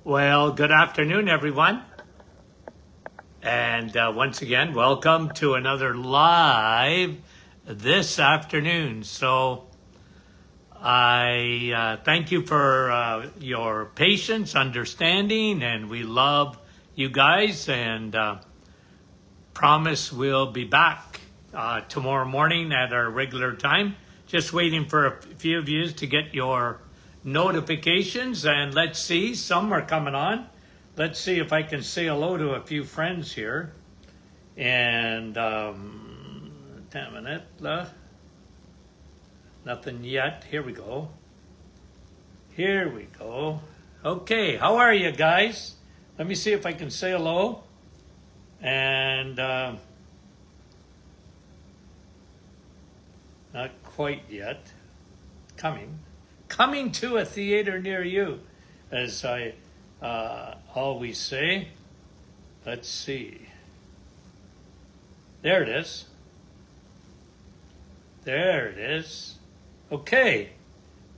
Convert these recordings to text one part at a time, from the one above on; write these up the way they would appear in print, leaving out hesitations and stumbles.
Well, good afternoon, everyone. And once again, welcome to another live this afternoon. So I thank you for your patience, understanding, and we love you guys, and promise we'll be back tomorrow morning at our regular time. Just waiting for a few of you to get your notifications, and let's see, some are coming on. Let's see if I can say hello to a few friends here. And 10 minutes, nothing yet. Here we go. Here we go. Okay, how are you guys? Let me see if I can say hello. And not quite yet. Coming to a theater near you, as I always say. Let's see. There it is. There it is. Okay.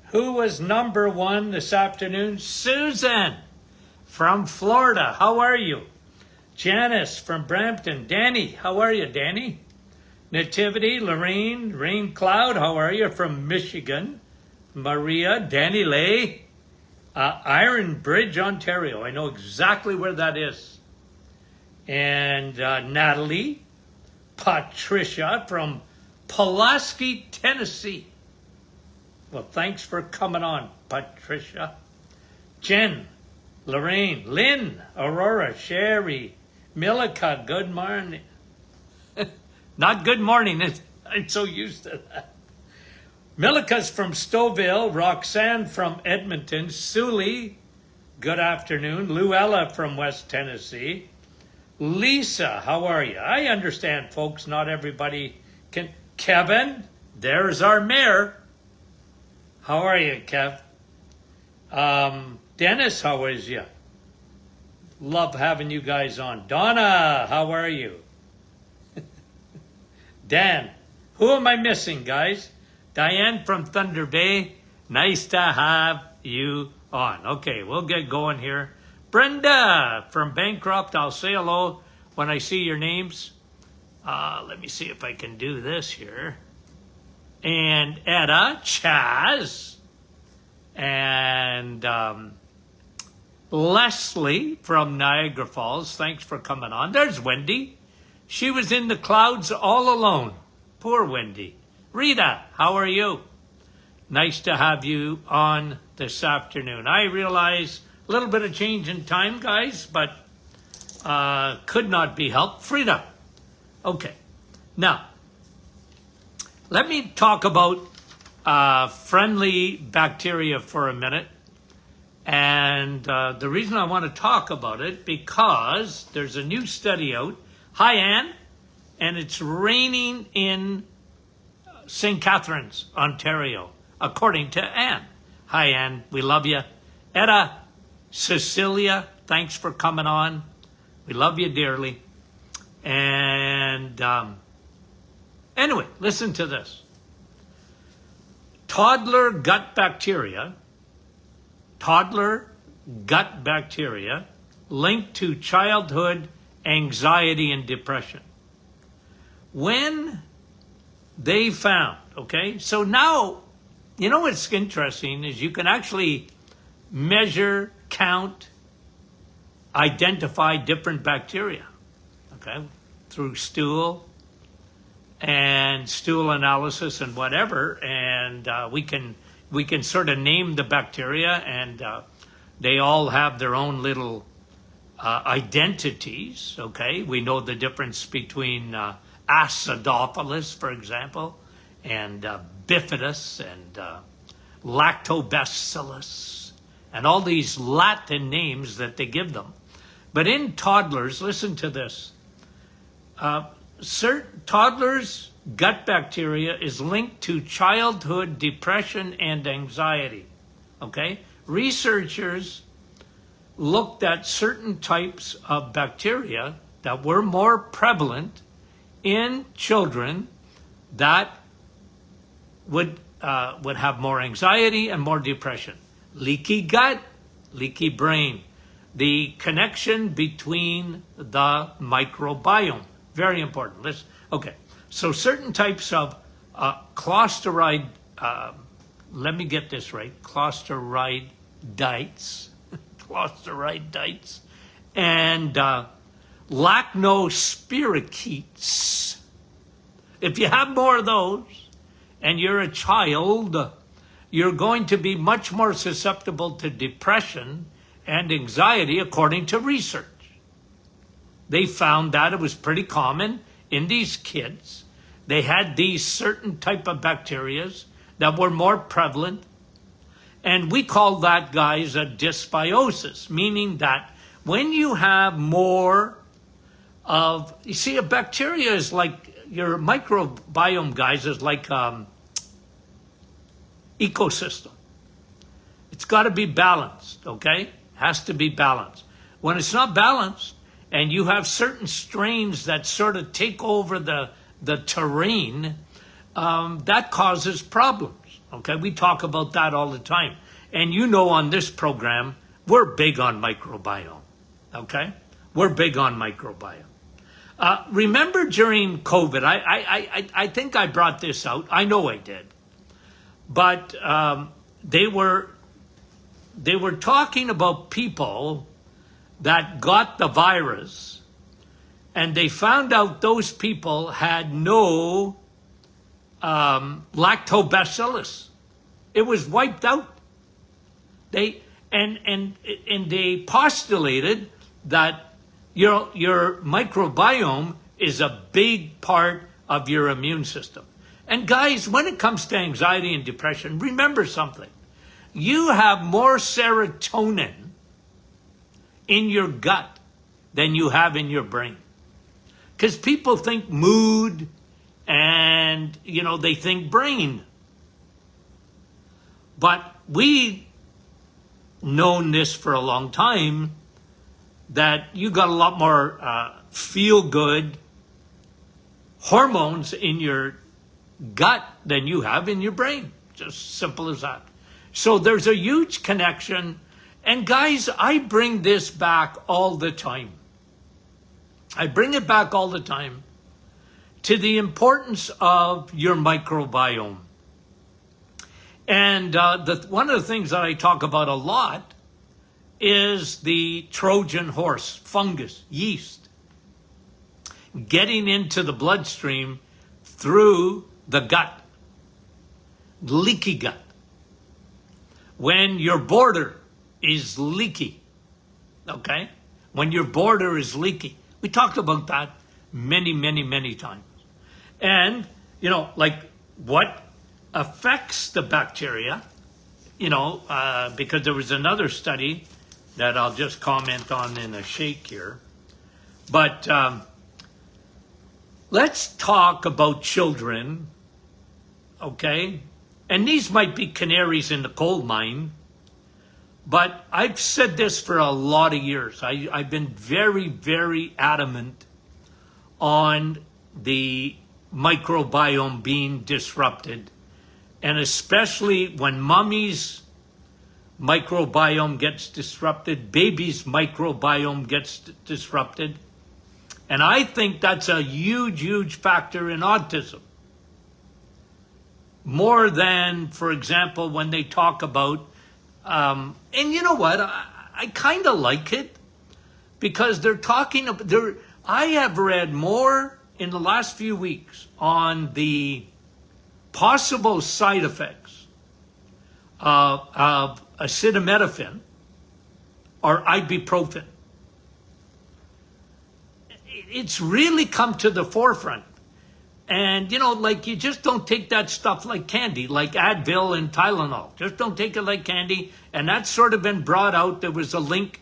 Who was number one this afternoon? Susan from Florida. How are you? Janice from Brampton. Danny, how are you, Danny? Nativity, Lorraine, Rain Cloud, how are you? From Michigan. Maria, Danny Lay, Iron Bridge, Ontario. I know exactly where that is. And Natalie, Patricia from Pulaski, Tennessee. Well, thanks for coming on, Patricia. Jen, Lorraine, Lynn, Aurora, Sherry, Milika, good morning. Not good morning, I'm so used to that. Milika's from Stouffville, Roxanne from Edmonton, Sully, good afternoon, Luella from West Tennessee, Lisa, how are you? I understand, folks, not everybody can. Kevin, there's our mayor. How are you, Kev? Dennis, how is you? Love having you guys on. Donna, how are you? Dan, who am I missing, guys? Diane from Thunder Bay, nice to have you on. Okay, we'll get going here. Brenda from Bancroft, I'll say hello when I see your names. Let me see if I can do this here. And Etta, Chaz, and Leslie from Niagara Falls, thanks for coming on. There's Wendy. She was in the clouds all alone. Poor Wendy. Rita, how are you? Nice to have you on this afternoon. I realize a little bit of change in time, guys, but could not be helped. Frida. Okay. Now, let me talk about friendly bacteria for a minute. And the reason I want to talk about it, because there's a new study out. Hi, Anne. And it's raining in St. Catharines, Ontario, according to Anne. Hi, Anne. We love you. Etta, Cecilia, thanks for coming on. We love you dearly. And anyway, listen to this. Toddler gut bacteria linked to childhood anxiety and depression. When they found, okay, so now, you know what's interesting is you can actually measure, count, identify different bacteria, okay, through stool and stool analysis and whatever, and we can sort of name the bacteria, and they all have their own little identities, okay? We know the difference between Acidophilus, for example, and Bifidus, and Lactobacillus, and all these Latin names that they give them. But in toddlers, listen to this. Toddlers' gut bacteria is linked to childhood depression and anxiety, okay? Researchers looked at certain types of bacteria that were more prevalent in children that would have more anxiety and more depression. Leaky gut, leaky brain, the connection between the microbiome. Very important. Okay, so certain types of clostridium, let me get this right, clostridites, clostridites, and lactospirochetes. If you have more of those and you're a child, you're going to be much more susceptible to depression and anxiety, according to research. They found that it was pretty common in these kids. They had these certain type of bacteria that were more prevalent. And we call that, guys, a dysbiosis, meaning that when you have more of, you see, a bacteria is like, your microbiome, guys, is like ecosystem. It's got to be balanced, okay? Has to be balanced. When it's not balanced, and you have certain strains that sort of take over the terrain, that causes problems, okay? We talk about that all the time. And you know, on this program, we're big on microbiome, okay? We're big on microbiome. Remember during COVID, I think I brought this out. I know I did. But they were talking about people that got the virus, and they found out those people had no lactobacillus. It was wiped out. They postulated that your microbiome is a big part of your immune system. And guys, when it comes to anxiety and depression, remember something. You have more serotonin in your gut than you have in your brain. Because people think mood and, they think brain. But we known this for a long time, that you got a lot more feel-good hormones in your gut than you have in your brain. Just simple as that. So there's a huge connection. And guys, I bring this back all the time. I bring it back all the time to the importance of your microbiome. And one of the things that I talk about a lot is the Trojan horse, fungus, yeast, getting into the bloodstream through the gut, leaky gut. When your border is leaky, okay? When your border is leaky. We talked about that many, many, many times. And, like what affects the bacteria, because there was another study that I'll just comment on in a shake here. But let's talk about children, okay? And these might be canaries in the coal mine, but I've said this for a lot of years. I've been very, very adamant on the microbiome being disrupted, and especially when mommy's microbiome gets disrupted, baby's microbiome gets disrupted. And I think that's a huge, huge factor in autism. More than, for example, when they talk about, and you know what, I kind of like it, because they're talking about, I have read more in the last few weeks on the possible side effects of acetaminophen or ibuprofen. It's really come to the forefront. And, you just don't take that stuff like candy, like Advil and Tylenol. Just don't take it like candy. And that's sort of been brought out. There was a link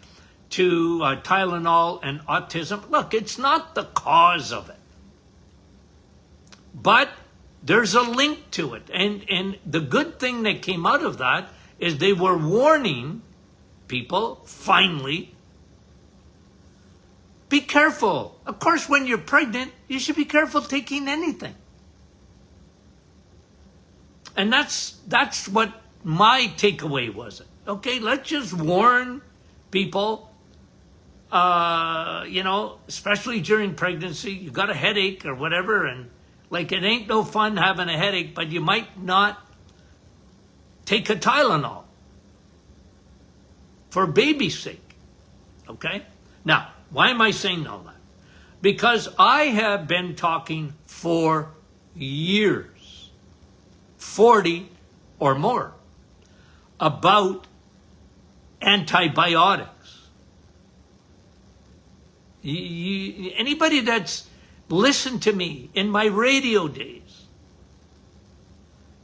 to Tylenol and autism. Look, it's not the cause of it. But there's a link to it. And the good thing that came out of that is they were warning people, finally, be careful. Of course, when you're pregnant, you should be careful taking anything. And that's what my takeaway was. Okay, let's just warn people especially during pregnancy, you got a headache or whatever, and like it ain't no fun having a headache, but you might not take a Tylenol for baby's sake. Okay? Now, why am I saying all that? Because I have been talking for years, 40 or more, about antibiotics. Anybody that's listened to me in my radio days,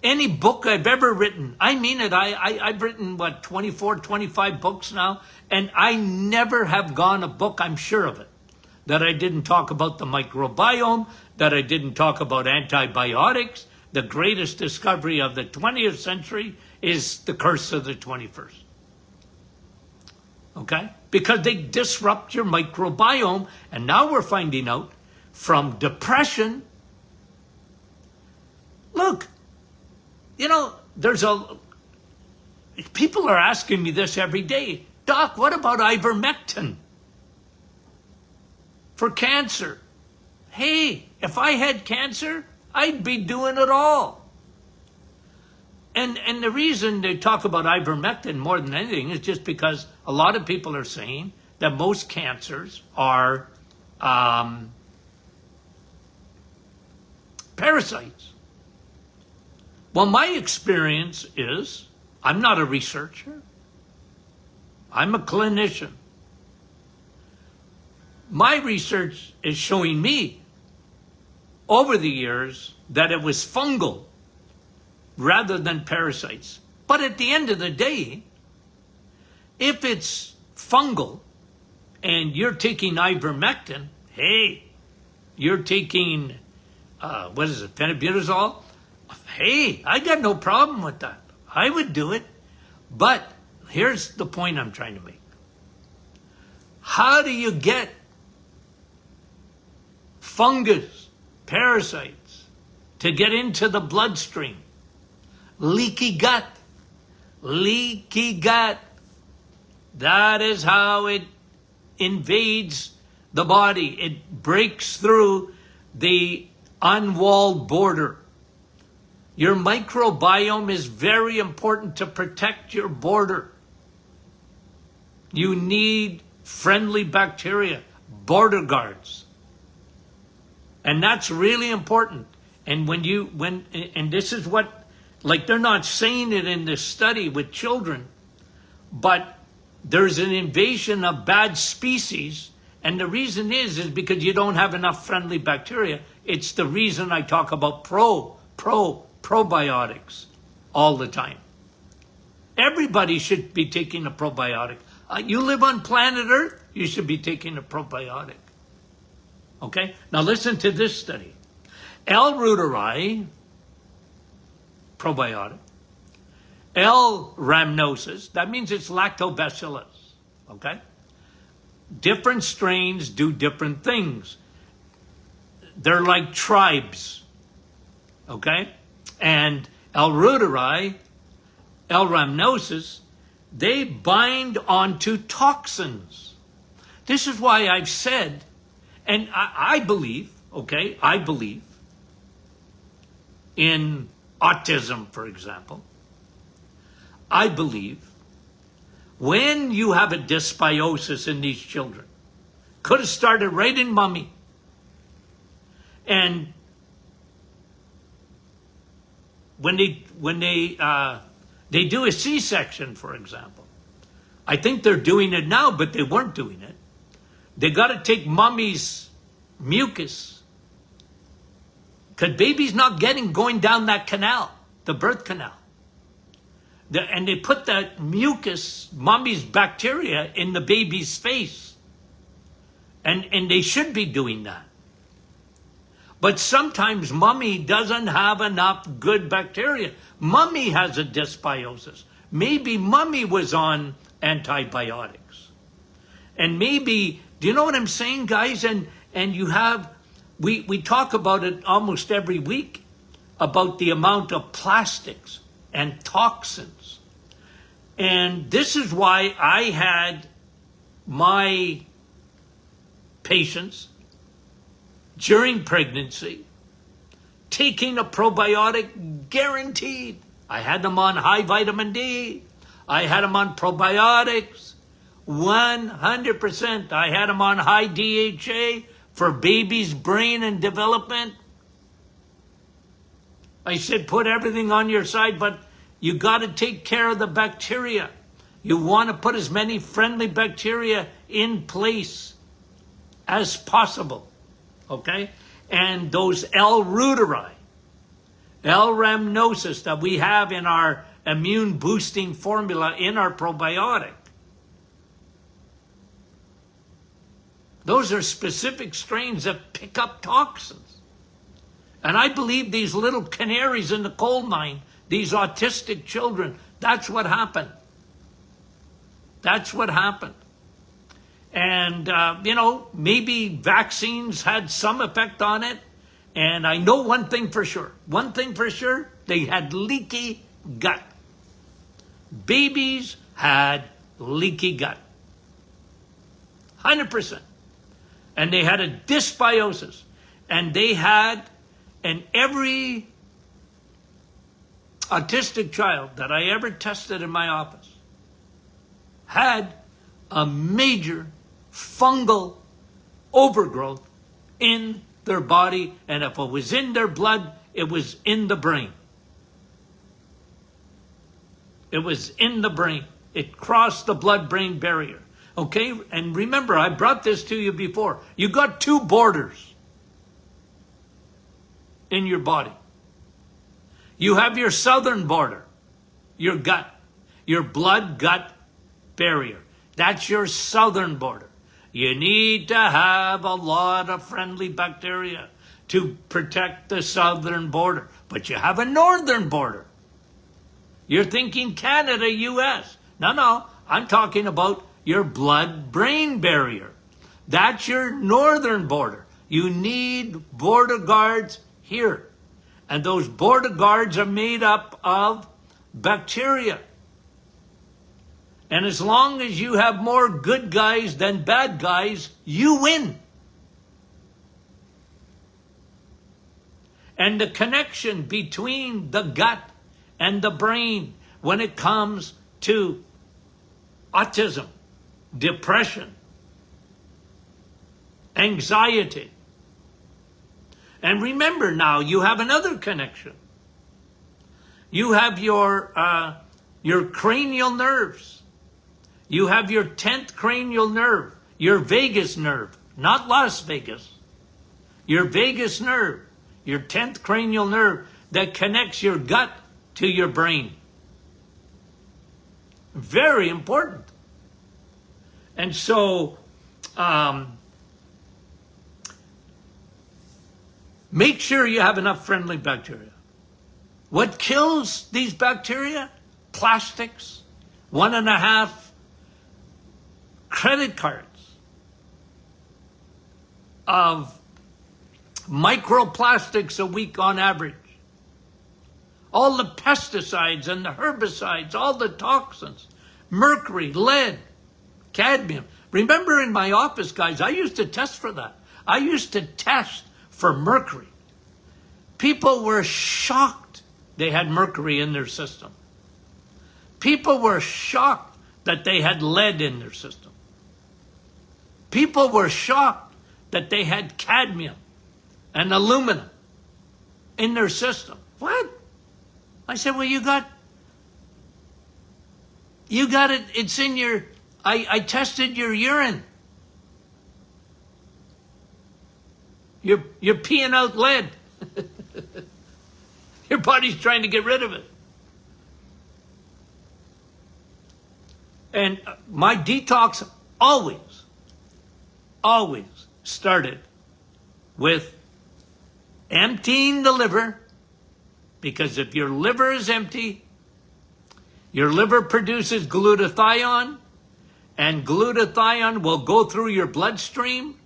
any book I've ever written, I mean it, I've written, 24, 25 books now, and I never have gone a book, I'm sure of it, that I didn't talk about the microbiome, that I didn't talk about antibiotics. The greatest discovery of the 20th century is the curse of the 21st. Okay? Because they disrupt your microbiome, and now we're finding out from depression. Look, people are asking me this every day. Doc, what about ivermectin for cancer? Hey, if I had cancer, I'd be doing it all. And the reason they talk about ivermectin more than anything is just because a lot of people are saying that most cancers are parasites. Well, my experience is, I'm not a researcher. I'm a clinician. My research is showing me over the years that it was fungal rather than parasites. But at the end of the day, if it's fungal and you're taking ivermectin, hey, you're taking, phenibutazole? Hey, I got no problem with that. I would do it. But here's the point I'm trying to make. How do you get fungus, parasites, to get into the bloodstream? Leaky gut. Leaky gut. That is how it invades the body. It breaks through the unwalled border. Your microbiome is very important to protect your border. You need friendly bacteria, border guards. And that's really important. And and this is what, like, they're not saying it in this study with children, but there's an invasion of bad species, and the reason is because you don't have enough friendly bacteria. It's the reason I talk about probiotics all the time. Everybody should be taking a probiotic. You live on planet Earth, you should be taking a probiotic. Okay? Now listen to this study. L. reuteri, probiotic. L. rhamnosus, that means it's lactobacillus. Okay? Different strains do different things. They're like tribes. Okay? And L. reuteri, L. rhamnosus, they bind onto toxins. This is why I've said, and I believe in autism, for example. I believe when you have a dysbiosis in these children, could have started right in mommy. And when they do a C-section, for example, I think they're doing it now, but they weren't doing it. They got to take mommy's mucus, because baby's not going down that canal, the birth canal. And they put that mucus, mommy's bacteria, in the baby's face. And they should be doing that. But sometimes mommy doesn't have enough good bacteria. Mommy has a dysbiosis. Maybe mommy was on antibiotics. And maybe, do you know what I'm saying, guys? And you have, we talk about it almost every week, about the amount of plastics and toxins. And this is why I had my patients during pregnancy, taking a probiotic guaranteed. I had them on high vitamin D. I had them on probiotics. 100%. I had them on high DHA for baby's brain and development. I said, put everything on your side, but you got to take care of the bacteria. You want to put as many friendly bacteria in place as possible, okay? And those L. reuteri, L. rhamnosus that we have in our immune boosting formula in our probiotic, those are specific strains that pick up toxins. And I believe these little canaries in the coal mine, these autistic children, that's what happened. That's what happened. And, maybe vaccines had some effect on it. And I know one thing for sure. One thing for sure, they had leaky gut. Babies had leaky gut. 100%. And they had a dysbiosis. And they had, and every autistic child that I ever tested in my office had a major fungal overgrowth in their body, and if it was in their blood, it was in the brain. It was in the brain. It crossed the blood-brain barrier. Okay? And remember, I brought this to you before. You got two borders in your body. You have your southern border, your gut, your blood-gut barrier. That's your southern border. You need to have a lot of friendly bacteria to protect the southern border. But you have a northern border. You're thinking Canada, US. No, I'm talking about your blood-brain barrier. That's your northern border. You need border guards here. And those border guards are made up of bacteria. And as long as you have more good guys than bad guys, you win. And the connection between the gut and the brain when it comes to autism, depression, anxiety. And remember now, you have another connection. You have your cranial nerves. You have your 10th cranial nerve, your vagus nerve, not Las Vegas. Your vagus nerve, your 10th cranial nerve that connects your gut to your brain. Very important. And so, make sure you have enough friendly bacteria. What kills these bacteria? Plastics, 1.5 credit cards of microplastics a week on average. All the pesticides and the herbicides, all the toxins, mercury, lead, cadmium. Remember in my office, guys, I used to test for that. I used to test for mercury. People were shocked they had mercury in their system. People were shocked that they had lead in their system. People were shocked that they had cadmium and aluminum in their system. What? I said, well, you got it, it's in your, I tested your urine. You're peeing out lead. Your body's trying to get rid of it. And my detox always started with emptying the liver, because if your liver is empty, your liver produces glutathione, and glutathione will go through your bloodstream,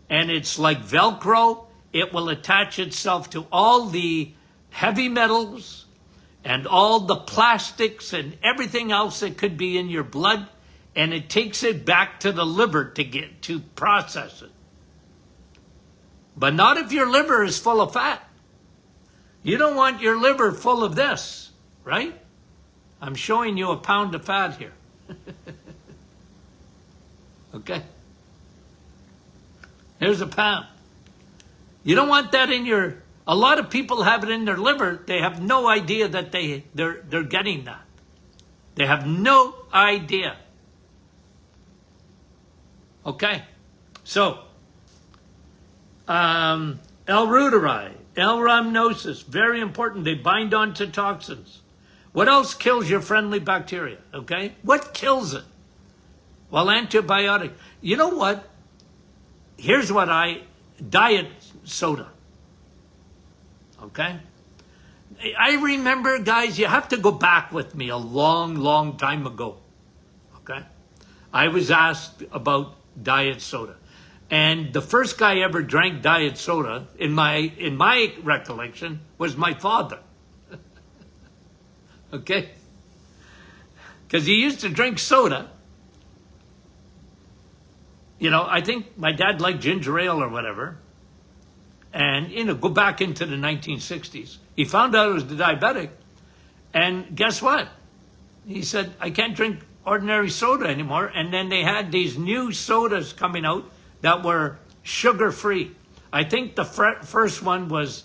and it's like Velcro. It will attach itself to all the heavy metals and all the plastics and everything else that could be in your blood, and it takes it back to the liver to process it. But not if your liver is full of fat. You don't want your liver full of this, right? I'm showing you a pound of fat here. Okay? Here's a pound. You don't want that in your... A lot of people have it in their liver. They have no idea that they're getting that. They have no idea. Okay? So, L-reuteri, L-rhamnosus, very important. They bind onto toxins. What else kills your friendly bacteria? Okay? What kills it? Well, antibiotic. You know what? Here's what diet soda. Okay? I remember, guys, you have to go back with me a long, long time ago. Okay? I was asked about diet soda. And the first guy ever drank diet soda, in my recollection, was my father. Okay? Because he used to drink soda. You know, I think my dad liked ginger ale or whatever. And, you know, go back into the 1960s. He found out I was diabetic. And guess what? He said, I can't drink ordinary soda anymore. And then they had these new sodas coming out that were sugar-free. I think the first one was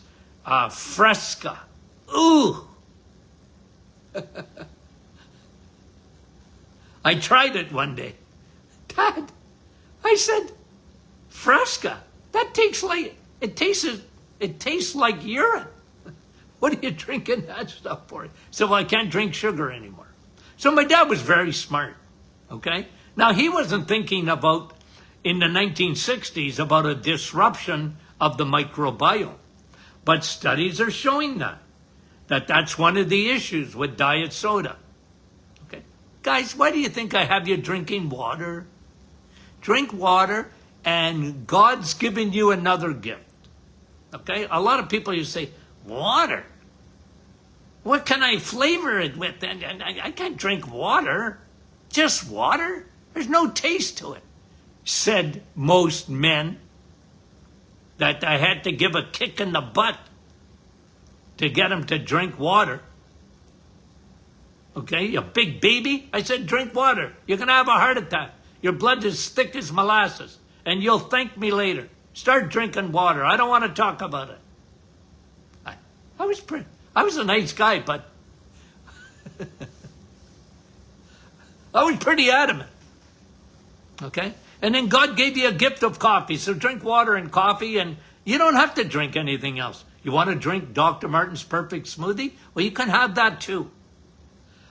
Fresca. Ooh! I tried it one day. Dad, I said, Fresca, that tastes like, it tastes like urine. What are you drinking that stuff for? So, well, I can't drink sugar anymore. So my dad was very smart, okay? Now, he wasn't thinking about, in the 1960s, about a disruption of the microbiome. But studies are showing that's one of the issues with diet soda. Okay? Guys, why do you think I have you drinking water? Drink water, and God's given you another gift. Okay? A lot of people, you say, water? What can I flavor it with? And I can't drink water. Just water? There's no taste to it, said most men. That I had to give a kick in the butt to get them to drink water. Okay, you big baby? I said, drink water. You're going to have a heart attack. Your blood is thick as molasses, and you'll thank me later. Start drinking water. I don't want to talk about it. I was a nice guy, but I was pretty adamant. Okay? And then God gave you a gift of coffee, so drink water and coffee, and you don't have to drink anything else. You want to drink Dr. Martin's Perfect Smoothie? Well, you can have that too.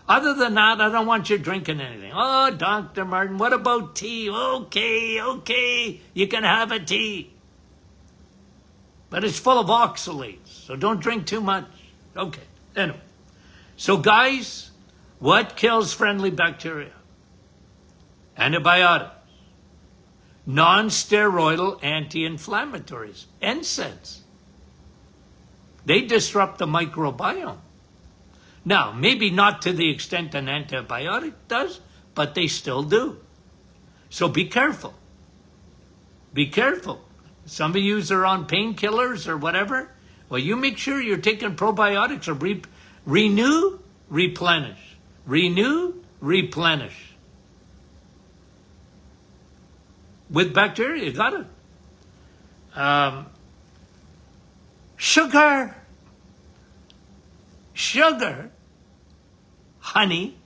Other than that, I don't want you drinking anything. Oh, Dr. Martin, what about tea? Okay, you can have a tea. But it's full of oxalates, so don't drink too much. Okay, anyway. So guys, what kills friendly bacteria? Antibiotics. Non-steroidal anti-inflammatories, NSAIDs. They disrupt the microbiome. Now, maybe not to the extent an antibiotic does, but they still do. So be careful. Be careful. Some of you are on painkillers or whatever. Well, you make sure you're taking probiotics or renew, replenish. Renew, replenish. With bacteria, you got it. Sugar. Sugar, honey,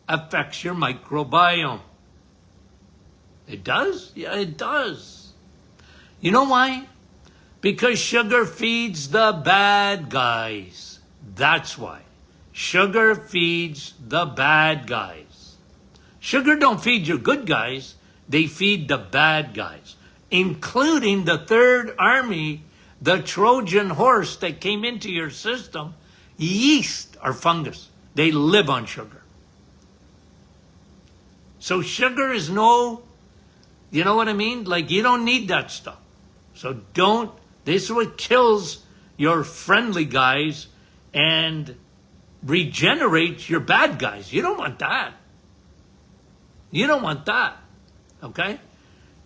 affects your microbiome. It does? Yeah, it does. You know why? Because sugar feeds the bad guys. That's why. Sugar feeds the bad guys. Sugar don't feed your good guys. They feed the bad guys, including the Third Army, the Trojan horse that came into your system. Yeast are fungus. They live on sugar. So sugar is you know what I mean? Like, you don't need that stuff. So this is what kills your friendly guys and regenerates your bad guys. You don't want that. You don't want that. Okay?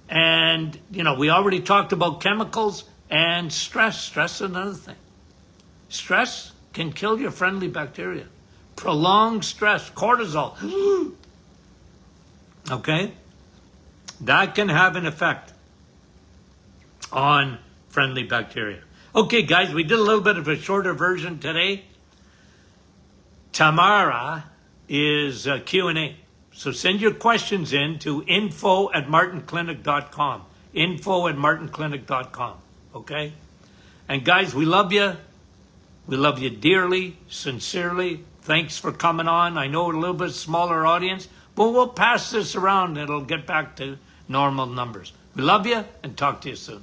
And, you know, we already talked about chemicals. And stress. Stress is another thing. Stress can kill your friendly bacteria. Prolonged stress, cortisol. Okay? That can have an effect on friendly bacteria. Okay, guys, we did a little bit of a shorter version today. Tamara is Q&A. So send your questions in to info@martinclinic.com. info@martinclinic.com. Okay? And guys, we love you. We love you dearly, sincerely. Thanks for coming on. I know we're a little bit smaller audience, but we'll pass this around and it'll get back to normal numbers. We love you and talk to you soon.